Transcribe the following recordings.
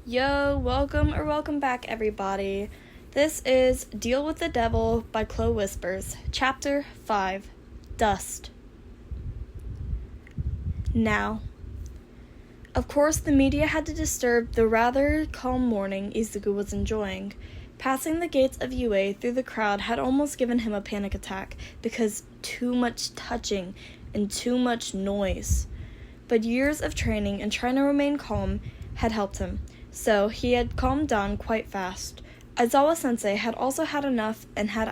Yo, welcome back, everybody. This is Deal with the Devil by KloWhispers, Chapter 5, Dust. Now. Of course, the media had to disturb the rather calm morning Izuku was enjoying. Passing the gates of UA through the crowd had almost given him a panic attack because too much touching and too much noise. But years of training and trying to remain calm had helped him. So he had calmed down quite fast. Aizawa-sensei had also had enough and had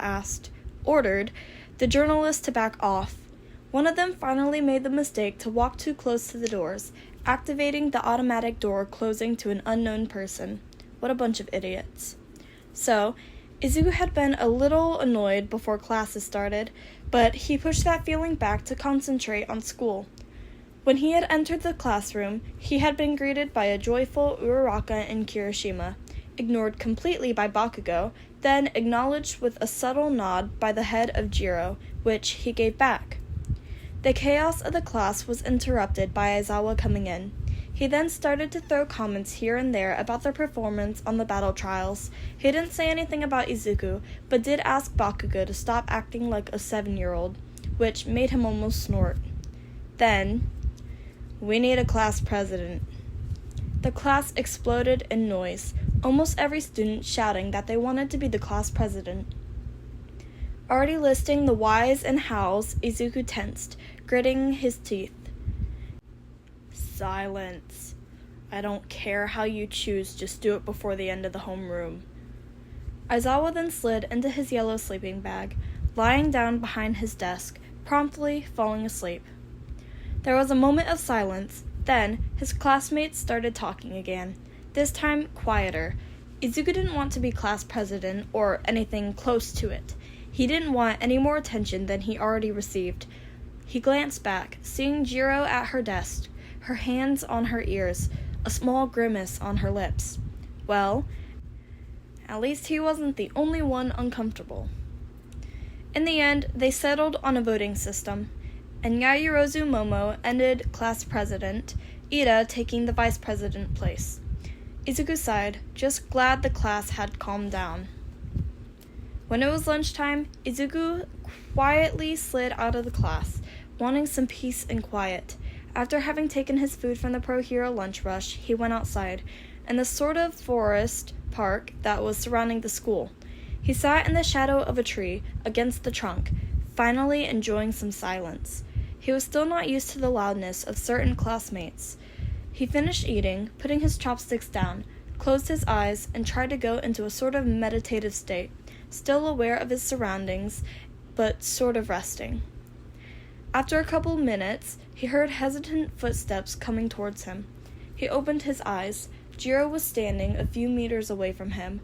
ordered, the journalists to back off. One of them finally made the mistake to walk too close to the doors, activating the automatic door closing to an unknown person. What a bunch of idiots. So, Izuku had been a little annoyed before classes started, but he pushed that feeling back to concentrate on school. When he had entered the classroom, he had been greeted by a joyful Uraraka and Kirishima, ignored completely by Bakugo, then acknowledged with a subtle nod by the head of Jiro, which he gave back. The chaos of the class was interrupted by Aizawa coming in. He then started to throw comments here and there about their performance on the battle trials. He didn't say anything about Izuku, but did ask Bakugo to stop acting like a 7-year-old, which made him almost snort. Then, "We need a class president." The class exploded in noise, almost every student shouting that they wanted to be the class president. Already listing the whys and hows, Izuku tensed, gritting his teeth. "Silence. I don't care how you choose, just do it before the end of the homeroom." Aizawa then slid into his yellow sleeping bag, lying down behind his desk, promptly falling asleep. There was a moment of silence, then his classmates started talking again, this time quieter. Izuku didn't want to be class president or anything close to it. He didn't want any more attention than he already received. He glanced back, seeing Jiro at her desk, her hands on her ears, a small grimace on her lips. Well, at least he wasn't the only one uncomfortable. In the end, they settled on a voting system, and Yaoyorozu Momo ended class president, Ida taking the vice president place. Izuku sighed, just glad the class had calmed down. When it was lunchtime, Izuku quietly slid out of the class, wanting some peace and quiet. After having taken his food from the Pro Hero lunch rush, he went outside, in the sort of forest park that was surrounding the school. He sat in the shadow of a tree, against the trunk, finally enjoying some silence. He was still not used to the loudness of certain classmates. He finished eating, putting his chopsticks down, closed his eyes, and tried to go into a sort of meditative state, still aware of his surroundings, but sort of resting. After a couple minutes, he heard hesitant footsteps coming towards him. He opened his eyes. Jiro was standing a few meters away from him,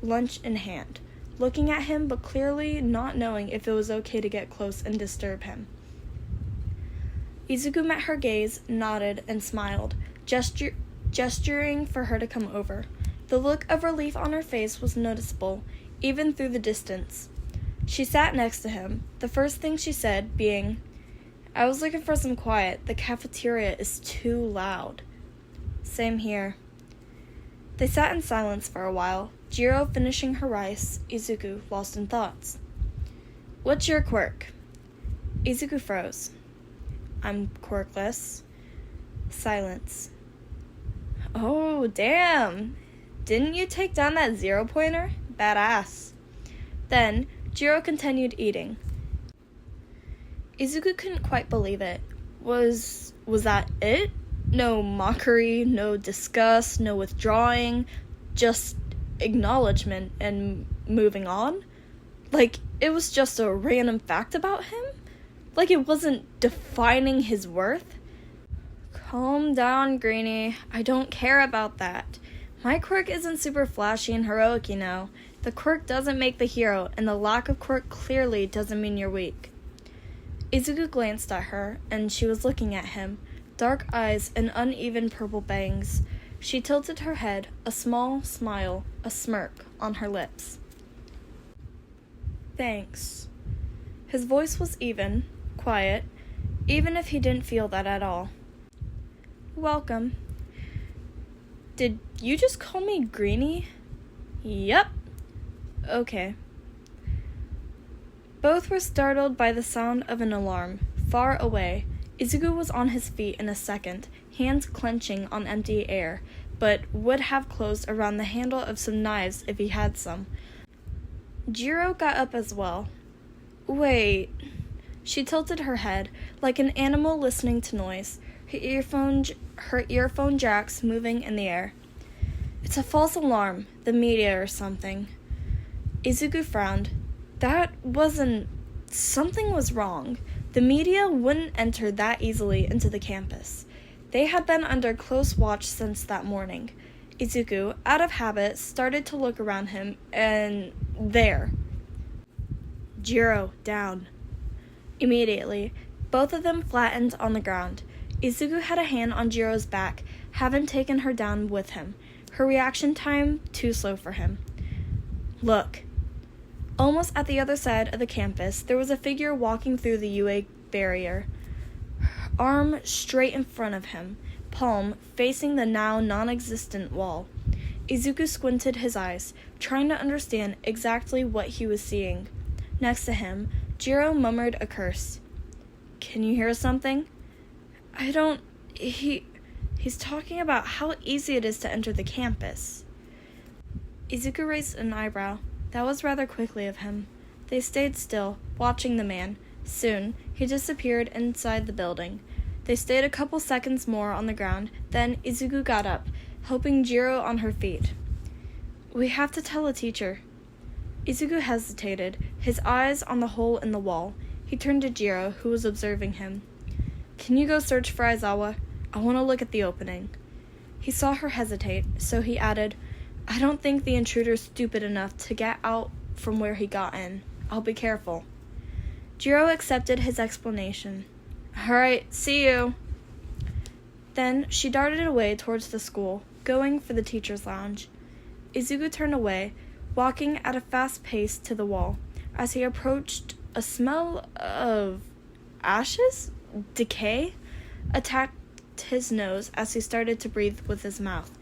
lunch in hand, looking at him but clearly not knowing if it was okay to get close and disturb him. Izuku met her gaze, nodded, and smiled, gesturing for her to come over. The look of relief on her face was noticeable, even through the distance. She sat next to him, the first thing she said being, "I was looking for some quiet. The cafeteria is too loud." "Same here." They sat in silence for a while, Jiro finishing her rice, Izuku lost in thoughts. "What's your quirk?" Izuku froze. "I'm quirkless." Silence. "Oh, damn. Didn't you take down that 0-pointer? Badass." Then, Jiro continued eating. Izuku couldn't quite believe it. Was that it? No mockery, no disgust, no withdrawing, just acknowledgement and moving on? Like, it was just a random fact about him? Like it wasn't defining his worth? "Calm down, Greenie. I don't care about that. My quirk isn't super flashy and heroic, you know. The quirk doesn't make the hero, and the lack of quirk clearly doesn't mean you're weak." Izuku glanced at her, and she was looking at him, dark eyes and uneven purple bangs. She tilted her head, a small smile, a smirk, on her lips. "Thanks." His voice was even, quiet, – even if he didn't feel that at all. "Welcome." Izuku nodded, and then, "Thanks." His voice was even, quiet, – even if he didn't feel that at all. "Welcome." Izuku nodded, and then, "Welcome." His voice was even, quiet, – even if he didn't feel that at all. "Welcome." Did you just call me Greenie? Yep. Okay. Both were startled by the sound of an alarm. Far away, Izuku was on his feet in a second, hands clenching on empty air, but would have closed around the handle of some knives if he had some. Jiro got up as well. Wait. She tilted her head, like an animal listening to noise, her earphone jacks moving in the air. It's a false alarm, the media or something. Izuku frowned. Something was wrong. The media wouldn't enter that easily into the campus. They had been under close watch since that morning. Izuku, out of habit, started to look around him, and there. Jiro, down. Immediately, both of them flattened on the ground. Izuku had a hand on Jiro's back, having taken her down with him. Her reaction time too slow for him. Look. Almost at the other side of the campus, there was a figure walking through the UA barrier, arm straight in front of him, palm facing the now non-existent wall. Izuku squinted his eyes, trying to understand exactly what he was seeing. Next to him, Jiro murmured a curse. Can you hear something? He's talking about how easy it is to enter the campus. Izuku raised an eyebrow. That was rather quickly of him. They stayed still, watching the man. Soon, he disappeared inside the building. They stayed a couple seconds more on the ground, then Izuku got up, helping Jiro on her feet. We have to tell a teacher. Izuku hesitated, his eyes on the hole in the wall. He turned to Jiro, who was observing him. Can you go search for Aizawa? I want to look at the opening. He saw her hesitate, so he added, I don't think the intruder's stupid enough to get out from where he got in. I'll be careful. Jiro accepted his explanation. All right, see you. Then she darted away towards the school, going for the teacher's lounge. Izuku turned away, walking at a fast pace to the wall. As he approached, a smell of decay, attacked his nose as he started to breathe with his mouth.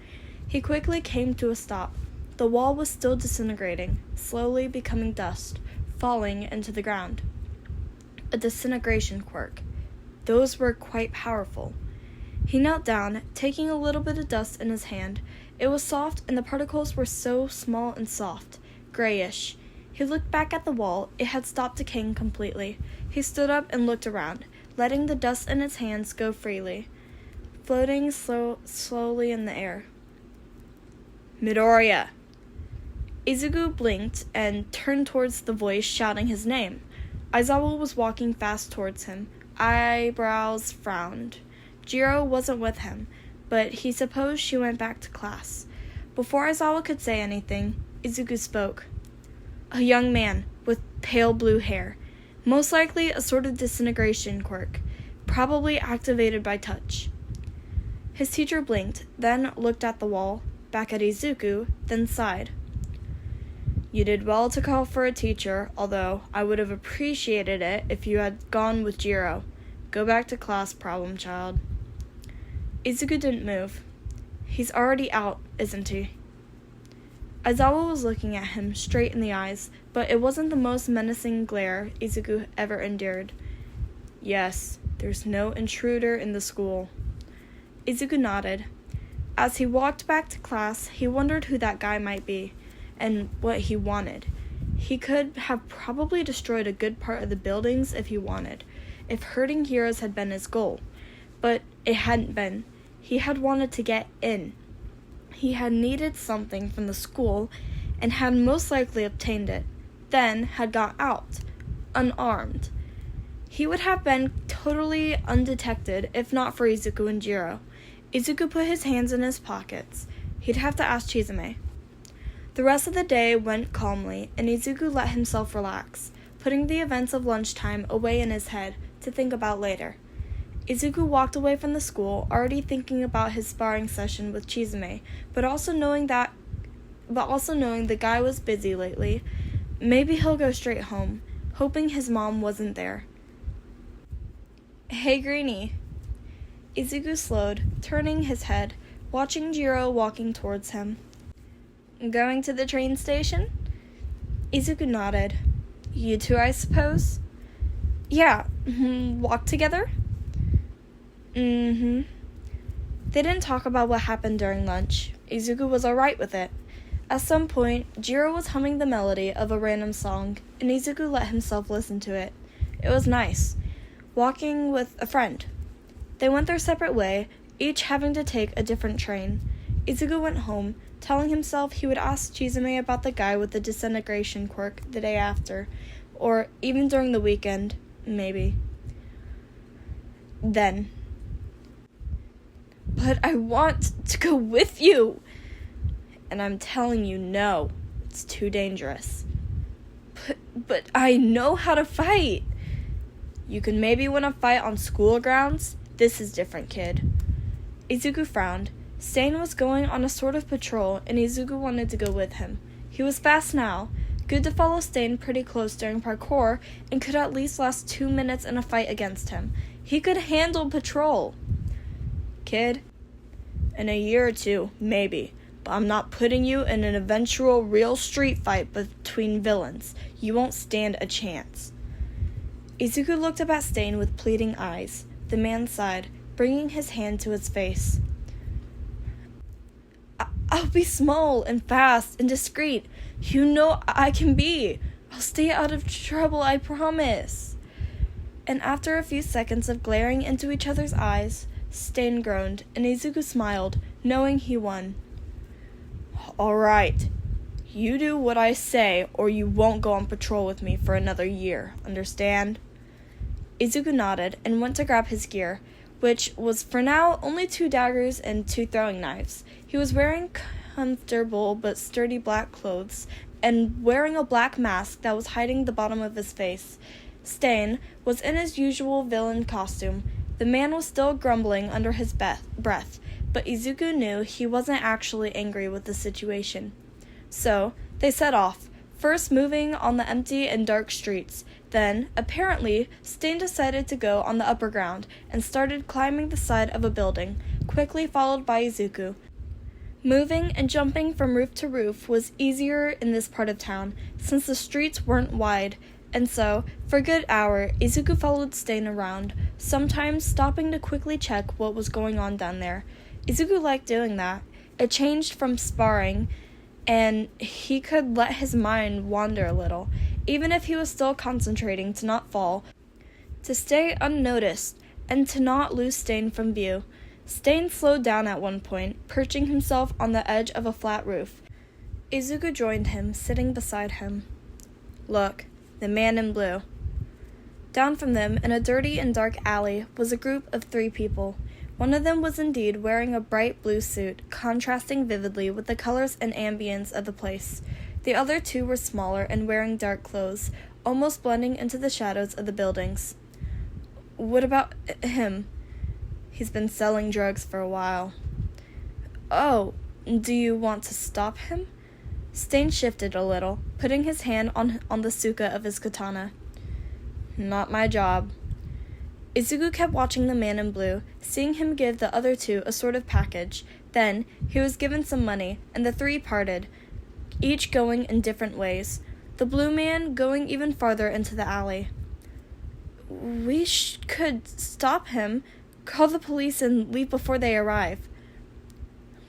He quickly came to a stop. The wall was still disintegrating, slowly becoming dust, falling into the ground. A disintegration quirk. Those were quite powerful. He knelt down, taking a little bit of dust in his hand. It was soft, and the particles were so small and soft, grayish. He looked back at the wall. It had stopped decaying completely. He stood up and looked around, letting the dust in his hands go freely, floating slowly in the air. Midoriya! Izuku blinked and turned towards the voice shouting his name. Aizawa was walking fast towards him. Eyebrows frowned. Jiro wasn't with him, but he supposed she went back to class. Before Aizawa could say anything, Izuku spoke. A young man with pale blue hair, most likely a sort of disintegration quirk, probably activated by touch. His teacher blinked, then looked at the wall, back at Izuku, then sighed. You did well to call for a teacher, although I would have appreciated it if you had gone with Jiro. Go back to class, problem child. Izuku didn't move. He's already out, isn't he? Aizawa was looking at him straight in the eyes, but it wasn't the most menacing glare Izuku ever endured. Yes, there's no intruder in the school. Izuku nodded. As he walked back to class, he wondered who that guy might be, and what he wanted. He could have probably destroyed a good part of the buildings if he wanted, if hurting heroes had been his goal. But it hadn't been. He had wanted to get in. He had needed something from the school, and had most likely obtained it, then had got out, unarmed. He would have been totally undetected if not for Izuku and Jiro. Izuku put his hands in his pockets. He'd have to ask Chizame. The rest of the day went calmly, and Izuku let himself relax, putting the events of lunchtime away in his head to think about later. Izuku walked away from the school, already thinking about his sparring session with Chizame, but also knowing the guy was busy lately. Maybe he'll go straight home, hoping his mom wasn't there. Hey, Greenie. Izuku slowed, turning his head. watching Jiro walking towards him. Going to the train station? Izuku nodded. You two, I suppose? Yeah, walk together? They didn't talk about what happened during lunch. Izuku was alright with it. At some point, Jiro was humming the melody of a random song, and Izuku let himself listen to it. It was nice. Walking with a friend. They went their separate way, each having to take a different train. Izuku went home, telling himself he would ask Chizame about the guy with the disintegration quirk the day after, or even during the weekend, maybe. Then. But I want to go with you! And I'm telling you, no. It's too dangerous. But I know how to fight! You can maybe win a fight on school grounds. This is different, kid. Izuku frowned. Stain was going on a sort of patrol, and Izuku wanted to go with him. He was fast now, good to follow Stain pretty close during parkour, and could at least last 2 minutes in a fight against him. He could handle patrol. Kid, in a year or two, maybe, but I'm not putting you in an eventual real street fight between villains. You won't stand a chance. Izuku looked up at Stain with pleading eyes. The man sighed, bringing his hand to his face. I'll be small and fast and discreet. You know I can be. I'll stay out of trouble, I promise. And after a few seconds of glaring into each other's eyes, Stain groaned, and Izuku smiled, knowing he won. All right. You do what I say, or you won't go on patrol with me for another year. Understand? Izuku nodded and went to grab his gear, which was for now only 2 daggers and 2 throwing knives. He was wearing comfortable but sturdy black clothes and wearing a black mask that was hiding the bottom of his face. Stain was in his usual villain costume. The man was still grumbling under his breath, but Izuku knew he wasn't actually angry with the situation. So, they set off, first moving on the empty and dark streets. Then, apparently, Stain decided to go on the upper ground and started climbing the side of a building, quickly followed by Izuku. Moving and jumping from roof to roof was easier in this part of town, since the streets weren't wide, and so, for a good hour, Izuku followed Stain around, sometimes stopping to quickly check what was going on down there. Izuku liked doing that. It changed from sparring, and he could let his mind wander a little, even if he was still concentrating to not fall, to stay unnoticed, and to not lose Stain from view. Stain slowed down at one point, perching himself on the edge of a flat roof. Izuku joined him, sitting beside him. Look, the man in blue. Down from them, in a dirty and dark alley, was a group of 3 people. One of them was indeed wearing a bright blue suit, contrasting vividly with the colors and ambience of the place. The other 2 were smaller and wearing dark clothes, almost blending into the shadows of the buildings. What about him? He's been selling drugs for a while. Oh, do you want to stop him? Stain shifted a little, putting his hand on the suka of his katana. Not my job. Izuku kept watching the man in blue, seeing him give the other 2 a sort of package. Then, he was given some money, and the 3 parted, each going in different ways, the blue man going even farther into the alley. We could stop him, call the police, and leave before they arrive.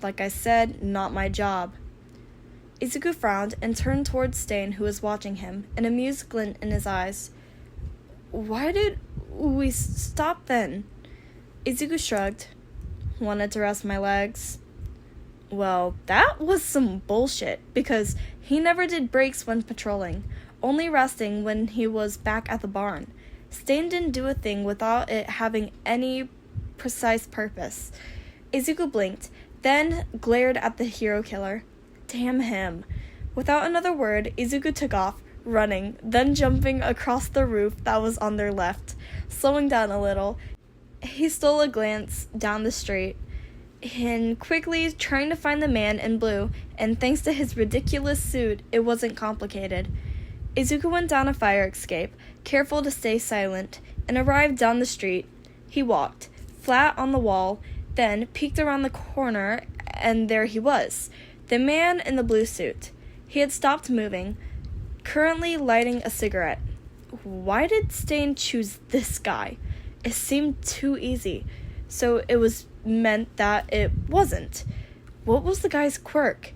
Like I said, not my job. Izuku frowned and turned towards Stain, who was watching him, an amused glint in his eyes. Why did we stop then? Izuku shrugged. Wanted to rest my legs. Well, that was some bullshit, because he never did breaks when patrolling, only resting when he was back at the barn. Stain didn't do a thing without it having any precise purpose. Izuku blinked, then glared at the hero killer. Damn him. Without another word, Izuku took off, running, then jumping across the roof that was on their left. Slowing down a little, he stole a glance down the street, and quickly trying to find the man in blue, and thanks to his ridiculous suit, it wasn't complicated. Izuku went down a fire escape, careful to stay silent, and arrived down the street. He walked, flat on the wall, then peeked around the corner, and there he was, the man in the blue suit. He had stopped moving, currently lighting a cigarette. Why did Stain choose this guy? It seemed too easy, so it was meant that it wasn't. What was the guy's quirk?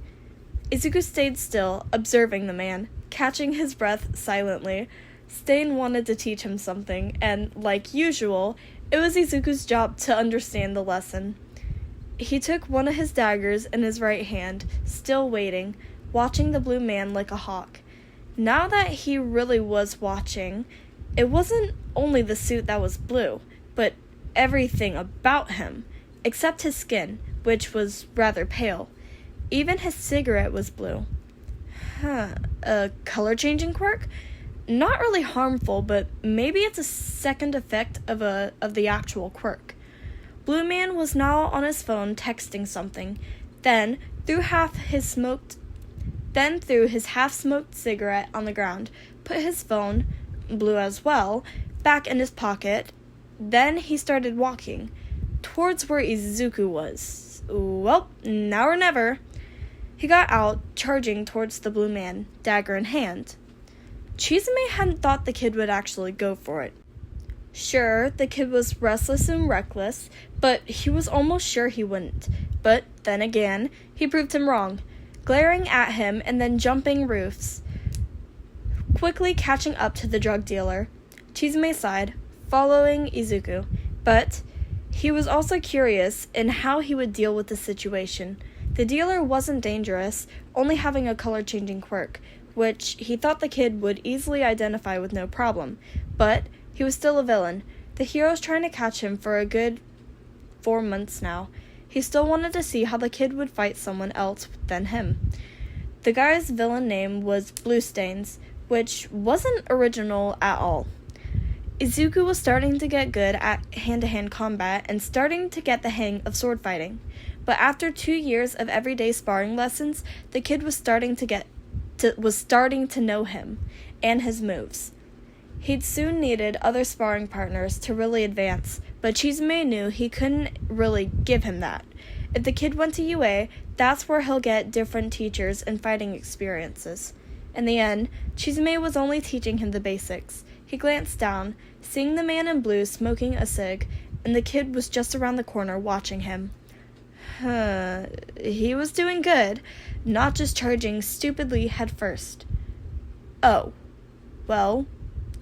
Izuku stayed still, observing the man, catching his breath silently. Stain wanted to teach him something, and, like usual, it was Izuku's job to understand the lesson. He took one of his daggers in his right hand, still waiting, watching the blue man like a hawk. Now that he really was watching, it wasn't only the suit that was blue, but everything about him, except his skin, which was rather pale. Even his cigarette was blue. A color-changing quirk? Not really harmful, but maybe it's a second effect of the actual quirk. Blue Man was now on his phone texting something, then threw his half-smoked cigarette on the ground, put his phone, blue as well, back in his pocket. Then he started walking towards where Izuku was. Well, now or never. He got out, charging towards the blue man, dagger in hand. Chizame hadn't thought the kid would actually go for it. Sure, the kid was restless and reckless, but he was almost sure he wouldn't. But then again, he proved him wrong, glaring at him and then jumping roofs, quickly catching up to the drug dealer. Chizame sighed, following Izuku, but he was also curious in how he would deal with the situation. The dealer wasn't dangerous, only having a color-changing quirk, which he thought the kid would easily identify with no problem, but he was still a villain. The hero's trying to catch him for a good 4 months now. He still wanted to see how the kid would fight someone else than him. The guy's villain name was Blue Stains, which wasn't original at all. Izuku was starting to get good at hand-to-hand combat and starting to get the hang of sword fighting. But after 2 years of everyday sparring lessons, the kid was starting to know him and his moves. He'd soon needed other sparring partners to really advance, but Chizame knew he couldn't really give him that. If the kid went to UA, that's where he'll get different teachers and fighting experiences. In the end, Chizame was only teaching him the basics. He glanced down, seeing the man in blue smoking a cig, and the kid was just around the corner watching him. He was doing good, not just charging stupidly head first. Oh, well,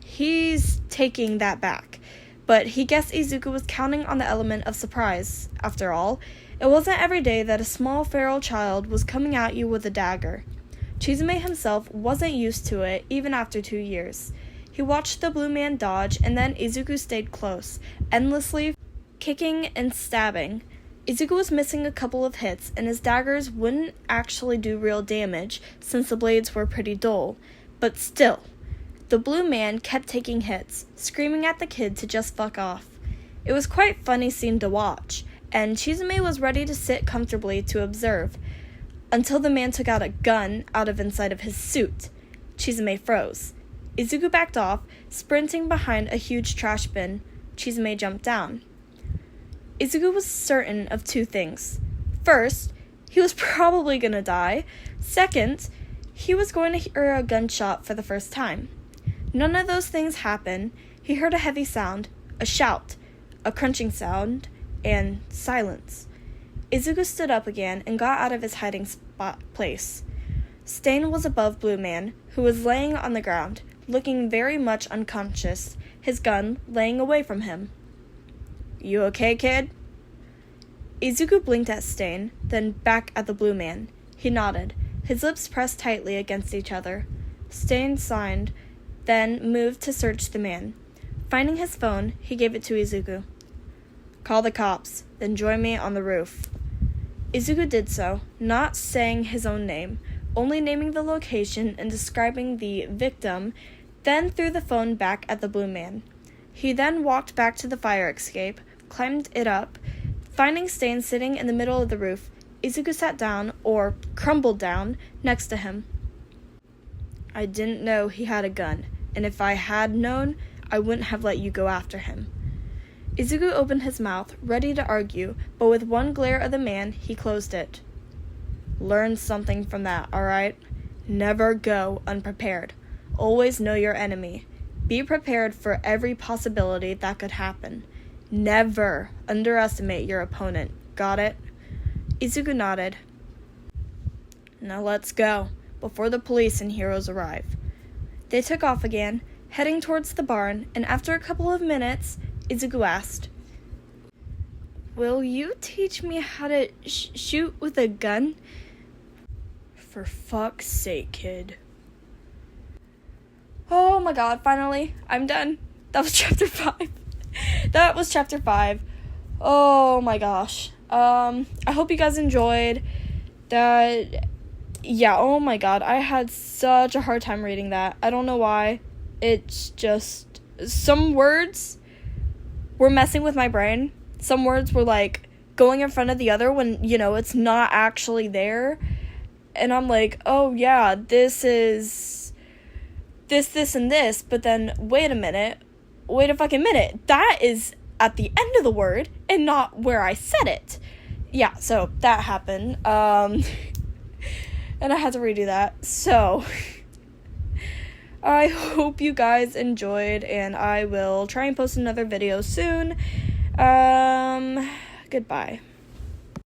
he's taking that back. But he guessed Izuku was counting on the element of surprise. After all, it wasn't every day that a small feral child was coming at you with a dagger. Chizame himself wasn't used to it even after 2 years. He watched the blue man dodge, and then Izuku stayed close, endlessly kicking and stabbing. Izuku was missing a couple of hits, and his daggers wouldn't actually do real damage since the blades were pretty dull. But still, the blue man kept taking hits, screaming at the kid to just fuck off. It was quite funny scene to watch, and Chizame was ready to sit comfortably to observe, until the man took out a gun out of inside of his suit. Chizame froze. Izuku backed off, sprinting behind a huge trash bin. Chizame jumped down. Izuku was certain of 2 things. First, he was probably gonna die. Second, he was going to hear a gunshot for the first time. None of those things happened. He heard a heavy sound, a shout, a crunching sound, and silence. Izuku stood up again and got out of his hiding place. Stain was above Blue Man, who was laying on the ground, looking very much unconscious, his gun laying away from him. "You okay, kid?" Izuku blinked at Stain, then back at the blue man. He nodded, his lips pressed tightly against each other. Stain signed, then moved to search the man. Finding his phone, he gave it to Izuku. "Call the cops, then join me on the roof." Izuku did so, not saying his own name, only naming the location and describing the victim, then threw the phone back at the blue man. He then walked back to the fire escape, climbed it up. Finding Stain sitting in the middle of the roof, Izuku sat down, or crumbled down, next to him. "I didn't know he had a gun, and if I had known, I wouldn't have let you go after him." Izuku opened his mouth, ready to argue, but with one glare at the man, he closed it. Learn something from that, alright? Never go unprepared. Always know your enemy. Be prepared for every possibility that could happen. Never underestimate your opponent. Got it? Izuku nodded. Now let's go, before the police and heroes arrive. They took off again, heading towards the barn, and after a couple of minutes, Izuku asked, Will you teach me how to shoot with a gun? For fuck's sake, kid. Oh my god, finally, I'm done. That was chapter 5. Oh my gosh. I hope you guys enjoyed that. Yeah, oh my god, I had such a hard time reading that. I don't know why. It's just, some words were messing with my brain. Some words were like going in front of the other when, it's not actually there. And I'm like, oh yeah, this is this, and this. But then, wait a fucking minute. That is at the end of the word and not where I said it. Yeah, so that happened. And I had to redo that. So, I hope you guys enjoyed, and I will try and post another video soon. Goodbye.